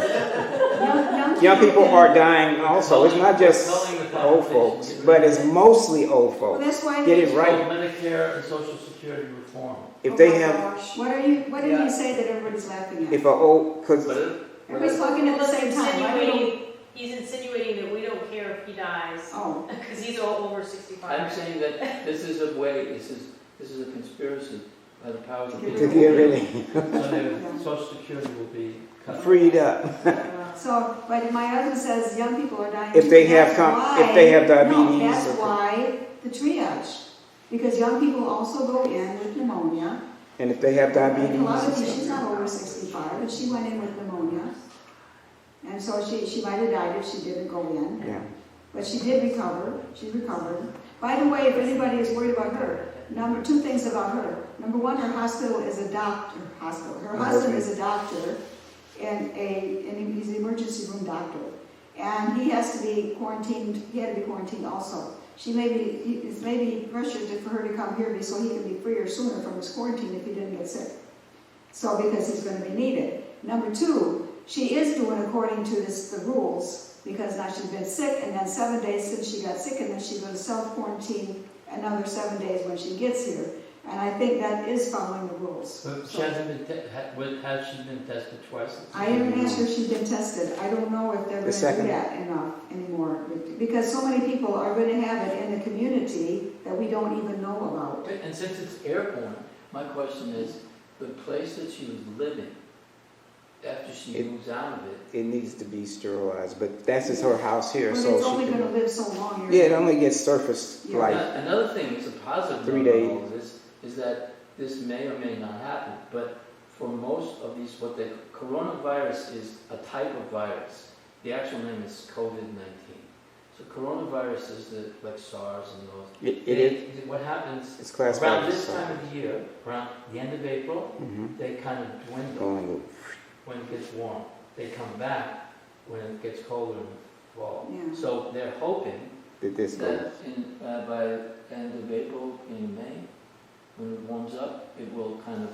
Young people are dying also. It's not just old folks, but it's mostly old Well, folks. that's why. Get they- it right. Called Medicare and Social Security reform. If they Oh my have, gosh. What did you say that everybody's laughing at? if a old, because But Everybody's talking at the same time. Why we don't- He's insinuating that we don't care if he dies, Oh, because he's all over I'm 65. saying that this is a way, this is a conspiracy by the powers of To to people. get really So their Social Security will be cut. freed up. so, but my husband says young people are dying. If too. they have That's com- why- if they have No, diabetes that's or- why the triage. Because young people also go in with pneumonia. And if they have diabetes, A lot of these, she's not over 65, but she went in with pneumonia. And so she might have died if she didn't go in. yeah. But she did recover. She recovered. By the way, if anybody is worried about her, two things about her. Number one, her hospital is a doctor. Her husband is a doctor and he's an emergency room doctor. And he has to be quarantined. He had to be quarantined also. It's maybe pressured for her to come here so he can be freer sooner from his quarantine if he didn't get sick. So because he's going to be needed. Number two, she is doing according to the rules, because now she's been sick, and then 7 days since she got sick, and then she's going to self-quarantine another 7 days when she gets here. And I think that is following the rules. But she So, hasn't been, has she been tested twice? I haven't asked her if she's been tested. I don't know if they're going to second. do that enough anymore, because so many people are going to have it in the community that we don't even know about. And since it's airborne, my question is, the place that she was living, after she moves out of it, It needs to be sterilized, but that's just her house here, But so it's only she going to can. live so long here. Yeah, it only gets surface Yeah. life. Another thing, it's a positive 3 note on days. all of this, is that this may or may not happen, but for most of these, coronavirus is a type of virus. The actual name is COVID-19. So coronavirus is like SARS and those. It is. What happens, It's classified around as this SARS. time of the year, around the end of April, Mhm. they kind of dwindle Going when it gets warm. They come back when it gets colder in the fall. Yeah. So they're hoping that this goes. that by end of April, in May, when it warms up, it will kind of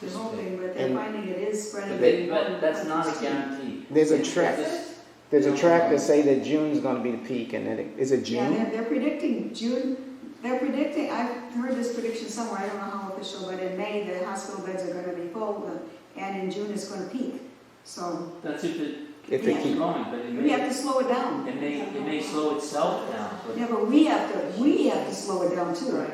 They're dissipate. hoping, but they're And- finding it is spreading. But that's not a guarantee. There's a It's track. just- There's a track that say that June's going to be the peak, and then is it Yeah, June? they're predicting June. They're predicting, I've heard this prediction somewhere, I don't know how official, but in May, the hospital beds are going to be full, and in June, it's going to peak. So That's if it If keeps it keep- going, but it we have may, to slow it down. it may slow itself down, but Yeah, but we have to slow it down too.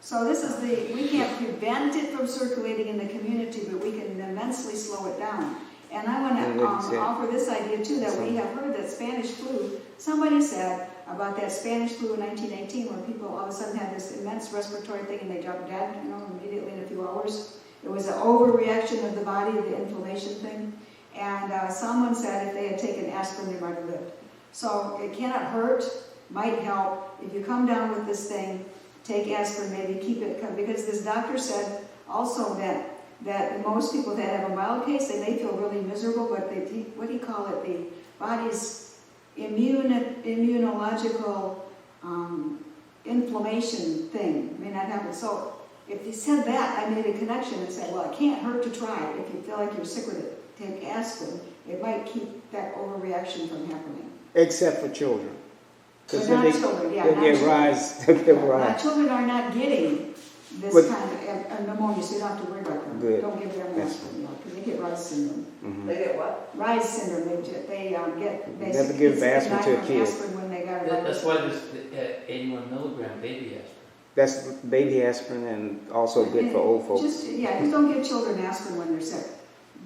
So this is we can't prevent it from circulating in the community, but we can immensely slow it down. And I want And to like you said- offer this idea too, that we have heard that Spanish flu, somebody said about that Spanish flu in 1918, where people all of a sudden had this immense respiratory thing and they dropped dead, immediately in a few hours. It was an overreaction of the body, the inflammation thing. And someone said if they had taken aspirin, they might have lived. So it cannot hurt, might help. If you come down with this thing, take aspirin, maybe keep it, because this doctor said also that most people that have a mild case, they may feel really miserable, but what do you call it? The body's immunological inflammation thing may not happen. So if he said that, I made a connection and said, well, it can't hurt to try it. If you feel like you're sick with it, take aspirin. It might keep that overreaction from happening. Except for children. But Because not they children, yeah. they'll not get children. rise. They'll get Now, rise. children are not getting this But- kind of pneumonia, so you don't have to worry about them. Good. Don't give them That's- aspirin, because they get Rise syndrome. Mhm. They get what? Rise syndrome, they get Never basically give aspirin to a denied kid. aspirin when they got that's why there's the 81 milligram baby aspirin. That's baby aspirin and also good for old folks. Just don't give children aspirin when they're sick,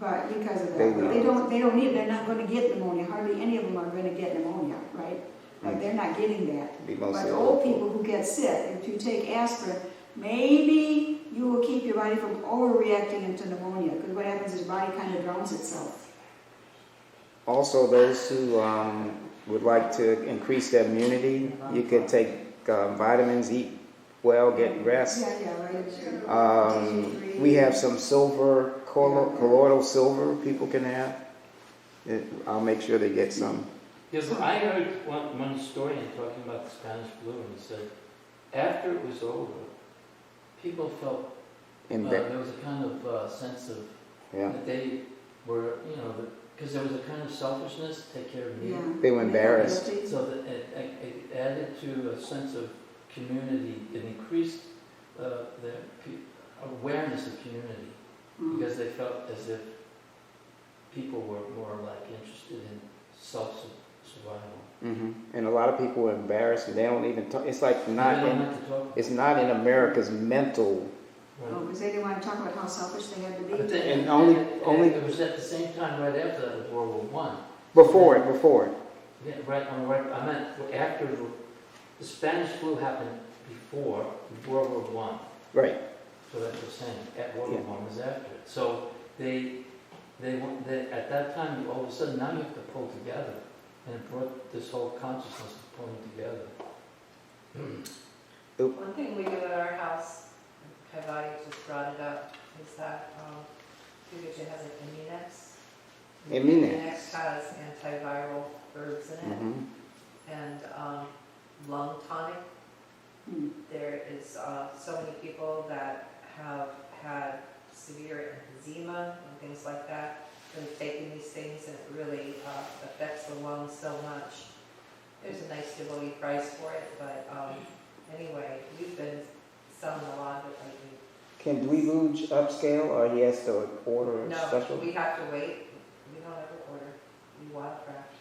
but because of that. Baby. But they don't need, they're not going to get pneumonia. Hardly any of them are going to get pneumonia, right? But they're not getting that. Be mostly But old people who get sick, if you take aspirin, maybe you will keep your body from overreacting into pneumonia. Because what happens is your body kind of drowns itself. Also, those who would like to increase their immunity, you could take vitamins, eat well, get rest. Right. We have some silver, colloidal silver people can have. I'll make sure they get some. Yes, I heard one historian talking about the Spanish flu, and he said after it was over, people felt there was a kind of sense of that they were, because there was a kind of selfishness to take care of me. Yeah. They were embarrassed. So that it added to a sense of community. It increased the awareness of community because they felt as if people were more like interested in self-survival. Mm-hmm. And a lot of people were embarrassed, and they don't even talk. It's like They don't like to talk. It's not in America's mental. Oh, because they didn't want to talk about how selfish they had to be. But then, And only- it was at the same time right after that was World War I. Before it. Yeah, right. I meant after the Spanish flu happened before World War I. Right. So that's what I'm saying. At World War I was after it. So they at that time all of a sudden now you have to pull together, and it brought this whole consciousness of pulling together. One thing we do at our house, and Kavadi just brought it up, is that Fugagen has an Immunex. Immunex. Has antiviral herbs in it, Mm-hmm. and lung tonic. There is so many people that have had severe emphysema and things like that, that have taken these things, and it really affects the lungs so much. There's a nice devotee price for it, but anyway, we've been selling a lot of it lately. Can Dweebuj upscale, or he has to order a No, special? we have to wait. We don't ever order. We wildcraft.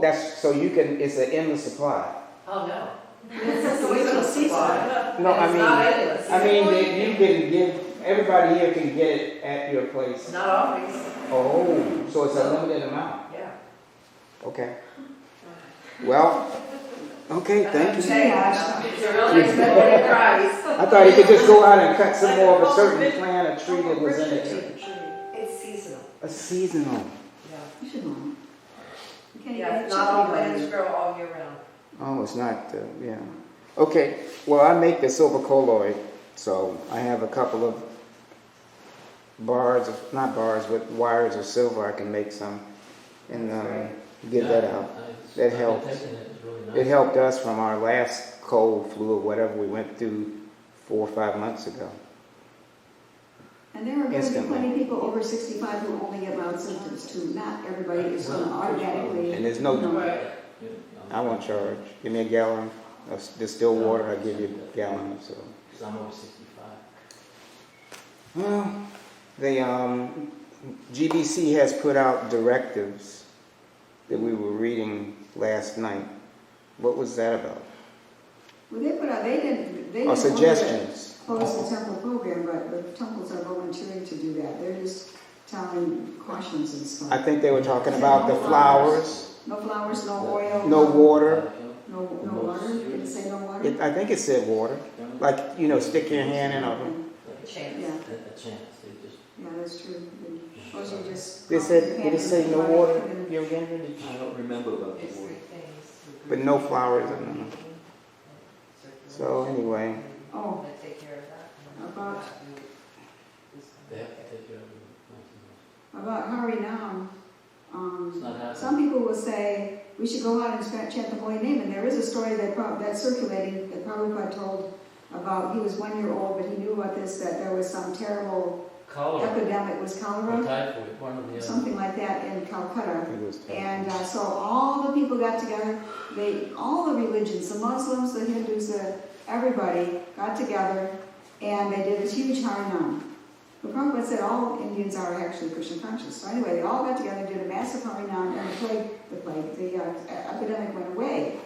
That's so you can. It's an endless supply. Oh, no. It's the way to see it. No, It's not endless. you can give. Everybody here can get it at your place. Not always. Oh, so it's a limited amount. Yeah. Okay. Well, okay. Thank you. It's a really expensive price. I thought you could just go out and cut some more of a certain plant or tree that was in it. It's seasonal. A seasonal. Yeah. You should know. You can't Yeah, even not all check plants anybody. grow all year round. Oh, it's not. Yeah. Okay. Well, I make the silver colloid, so I have a couple of not bars, but wires of silver. I can make some and get that out. That helps. It helped us from our last cold, flu, or whatever we went through 4 or 5 months ago. And there are going to be Instantly. plenty of people over 65 who only get mild symptoms too. Not everybody is going to automatically. And there's no. Right. I won't charge. Give me a gallon of distilled water. I give you a gallon. So. Because I'm over 65. Well, GBC has put out directives that we were reading last night. What was that about? Well, they didn't Or suggestions? close the temple program, but the temples are volunteering to do that. They're just telling cautions and stuff. I think they were talking about the flowers, No flowers, no oil. no water. No water? Did it say no water? I think it said water. Like, stick your hand in a... Chance. Yeah, A chance, they just, yeah, that's true. Suppose you just. Did it say no water? You ever get it? I don't remember about the It's water. three things. But no flowers or nothing. So anyway, Oh, Gonna take care of that. About- they have to take care of it. about Harinam, It's not happening. some people will say we should go out and chant the holy name, and there is a story that's circulating that Prabhupada told about. He was 1 year old, but he knew about this, that there was some terrible Cholera, epidemic, was or cholera, typhoid, one of the other. something like that in Calcutta. it was And so all the people got together, all the religions, the Muslims, the Hindus, everybody got together, and they did this huge Harinam. The Prabhupada said all Indians are actually Krishna conscious. So anyway, they all got together, did a massive Harinam, and the epidemic went away.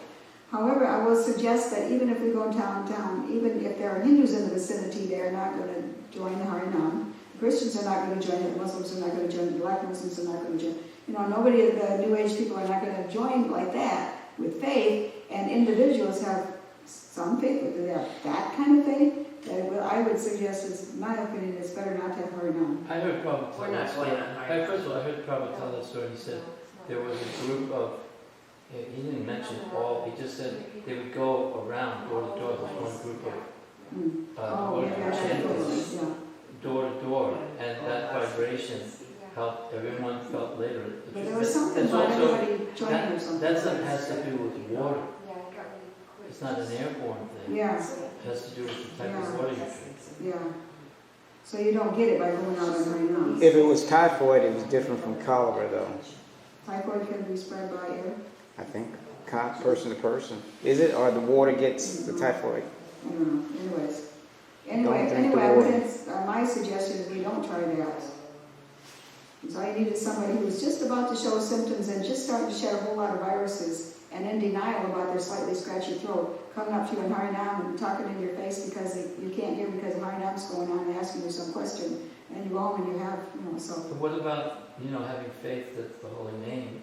However, I will suggest that even if we go town, even if there are Hindus in the vicinity, they are not going to join the Harinam. Christians are not going to join it, the Muslims are not going to join it, the black Muslims are not going to join it. Nobody of the New Age people are not going to join like that with faith, and individuals have some faith, but they have that kind of faith. I would suggest, in my opinion, it's better not to have Harinam. I heard Prabhupada We're tell not that going story. on high. First of all, I heard Prabhupada tell that story. He said there was a group of, he didn't mention all, he just said they would go around door to door. There was one group of Oh, yeah, chanters, yeah. door to door, and that vibration helped, everyone felt later. But there was something It's about also- everybody joining or something. That has to do with water. It's not an airborne thing. Yeah, It has to do with the type of water you drink. yeah. So you don't get it by going out on Harinam. If it was typhoid, it was different from cholera, though. Typhoid can be spread by air. I think, person to person. Is it, or the water gets the typhoid? I don't know. Don't drink the Anyway, I water. wouldn't, my suggestion is we don't try that. So I needed somebody who was just about to show symptoms and just starting to shed a whole lot of viruses and in denial about their slightly scratchy throat, coming up to you in Harinam and talking in your face because you can't hear because Harinam's going on and asking you some question. And you go home and you have, so. But what about, having faith that the holy name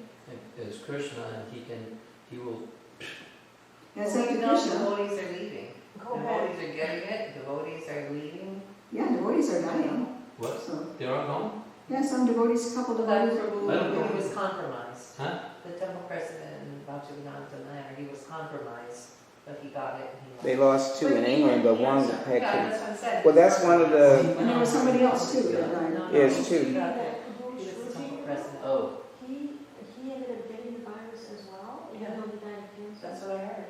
is Krishna and he will, That's up to You know, Krishna. devotees are leaving. Go ahead. Devotees are getting it, devotees are leaving. Yeah, devotees are dying. what? So, They are gone? yeah, some devotees, a couple That devotees. Prabhu, I don't know. he was compromised. Huh? The temple president in Bhagavatam, he was compromised, but he got it. And he They lost two in England, but one had Yeah, cancer. that's what I said. Well, that's one of the, And there was somebody else too that died. No, Yes, he two. got it. He was the temple president. Oh, He ended up getting the virus as well, even though he died of cancer. That's what I heard.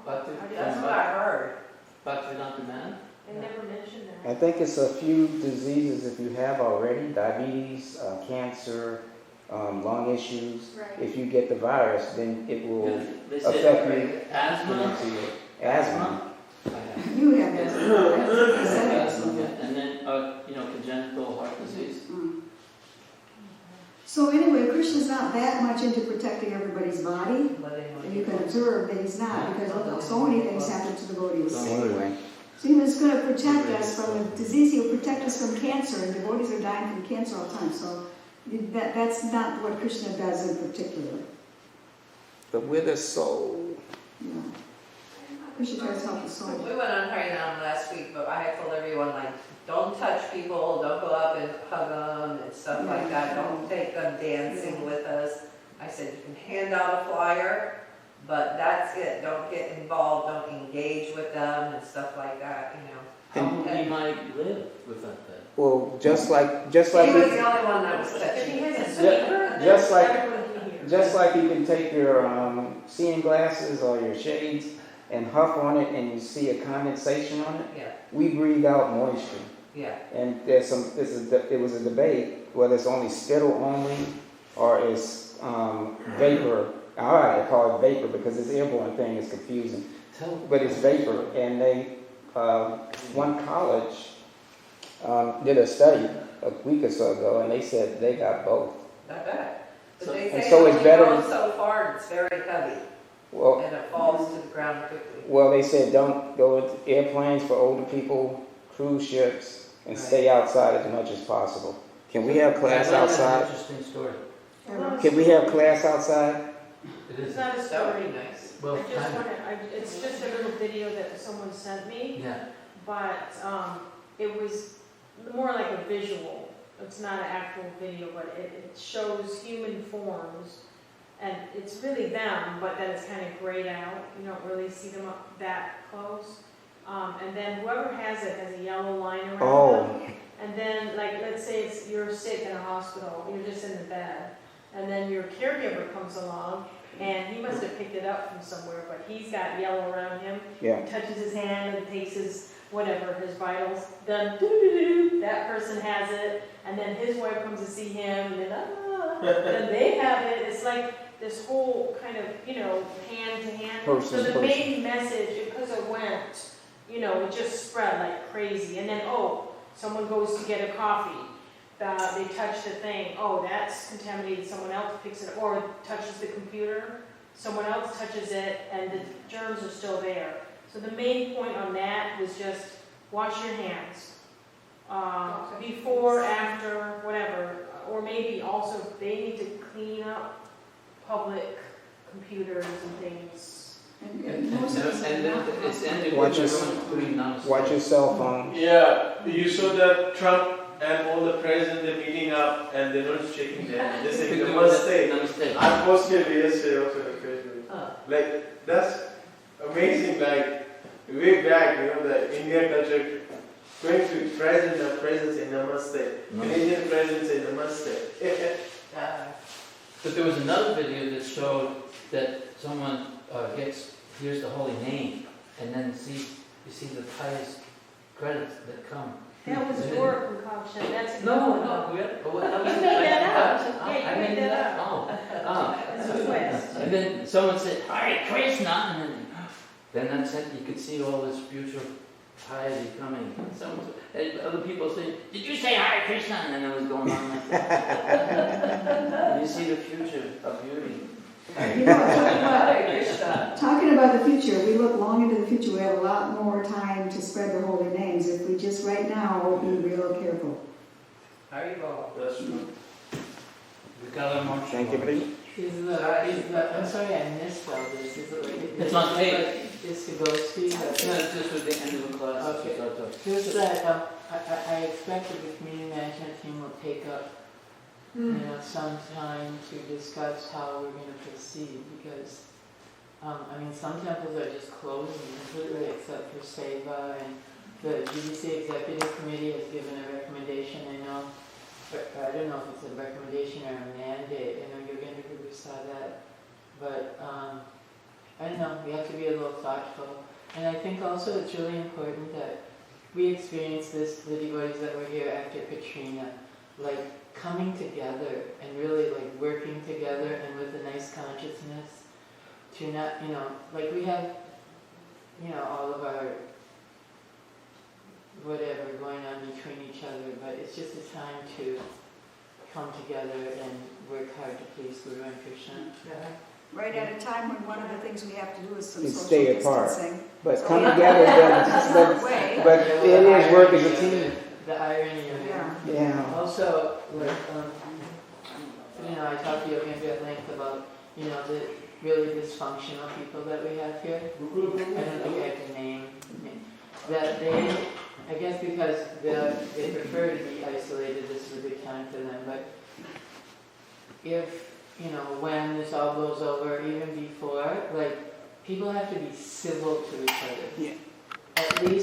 Bhakti- That's what I heard. Bhaktivedanta man? I never mentioned that. I think it's a few diseases if you have already, diabetes, cancer, lung issues. Right. If you get the virus, then it will They affect say you. asthma. Asthma. I have. You have that. That's Asthma, and then, congenital heart disease. So anyway, Krishna's not that much into protecting everybody's body, and you can observe that he's not, because look, so many things happen to devotees. Anyway, So he was going to protect us from the disease, he'll protect us from cancer, and devotees are dying from cancer all the time, so that's not what Krishna does in particular. but with a soul. Yeah. Krishna tries to help the soul. We went on Harinam last week, but I had told everyone, don't touch people, don't go up and hug them and stuff like that, don't take them dancing with us. I said, you can hand out a flyer, but that's it, don't get involved, don't engage with them and stuff like that, How would we might live without that? Well, just like He was the you, only one that was If he touching. has a Ju- speaker, then just like- everyone can hear. just like you can take your seeing glasses or your shades and huff on it and you see a condensation on it, Yeah, we breathe out moisture. yeah. And it was a debate whether it's only spittle only or it's vapor. I like to call it vapor because this airborne thing is confusing. But it's vapor. And one college did a study a week or so ago, and they said they got both. Not bad. But So- they and say so it it's only better goes to- so far, and it's very heavy, Well, and it falls to the ground quickly. well, they said don't go with airplanes for older people, cruise ships, and stay outside as much as possible. Can we have class That's an outside? interesting story. Can we have class outside? It It's is. not a That would story. be nice. Well, I just want to, it's just a little video that someone sent me, yeah. but it was more like a visual. It's not an actual video, but it shows human forms, and it's really them, but then it's kind of grayed out. You don't really see them up that close. And then whoever has it has a yellow line around them. Oh, And then, like, let's say you're sick in a hospital, you're just in the bed, and then your caregiver comes along, and he must have picked it up from somewhere, but he's got yellow around him. yeah. He touches his hand and takes his, whatever, his vitals. Then, that person has it, and then his wife comes to see him, and then they have it. It's like this whole kind of, hand to hand. Person So to the person. main message, because it went, it just spread like crazy. And then, someone goes to get a coffee. They touch the thing. Oh, that's contaminated. Someone else picks it up or touches the computer. Someone else touches it, and the germs are still there. So the main point on that was just wash your hands. Before, after, whatever. Or maybe also they need to clean up public computers and things. And then it's ended Watch with your- everyone putting namaste. Watch your cell phone. Yeah, you saw that Trump and all the presidents they're meeting up and they're not shaking their hand. They say namaste. Namaste. I posted it yesterday also on Facebook. Ah. Like that's amazing. Like way back, the Indian culture, going to president and president say namaste. No. Canadian president say namaste. But there was another video that showed that someone hears the holy name, and then you see the pious credits that come. That was your concoction. That's No. You You made that up. Yeah, you made that up. It's a twist. And then someone said, Hare Krishna, and then that's it. You could see all this future piety coming. And other people say, did you say Hare Krishna? And then it was going on like that. And you see the future of beauty. Talking about the future, we look long into the future, we have a lot more time to spread the holy names if we just right now will be real careful. Haribol. That's true. We got our march. Thank you, please. I'm sorry I missed all this. Is it like It's on tape. ISKCON? No, it's just with the end of the class. Okay. Just that I expect that the community management team will take up some time to discuss how we're going to proceed, because some temples are just closing completely except for Seva, and the GBC Executive Committee has given a recommendation. I know, but I don't know if it's a recommendation or a mandate. I know you're going to saw that, but I don't know. We have to be a little thoughtful, and I think also it's really important that we experience this, the devotees that were here after Katrina, like coming together and really like working together and with a nice consciousness to not, like we have, all of our whatever going on between each other, but it's just a time to come together and work hard to please Guru and Krishna. Right at a time when one of the things we have to do is some And social stay apart. distancing. But So come we have to together, have that but way. it is work as a team. The irony of it. Yeah. Yeah. Also, like, I talked to Yogendra at length about, the really dysfunctional people that we have here. I don't think I can name that they, I guess because they prefer to be isolated, this is a good time for them, but if, when this all goes over, even before, like, people have to be civil to each other. Yeah. At least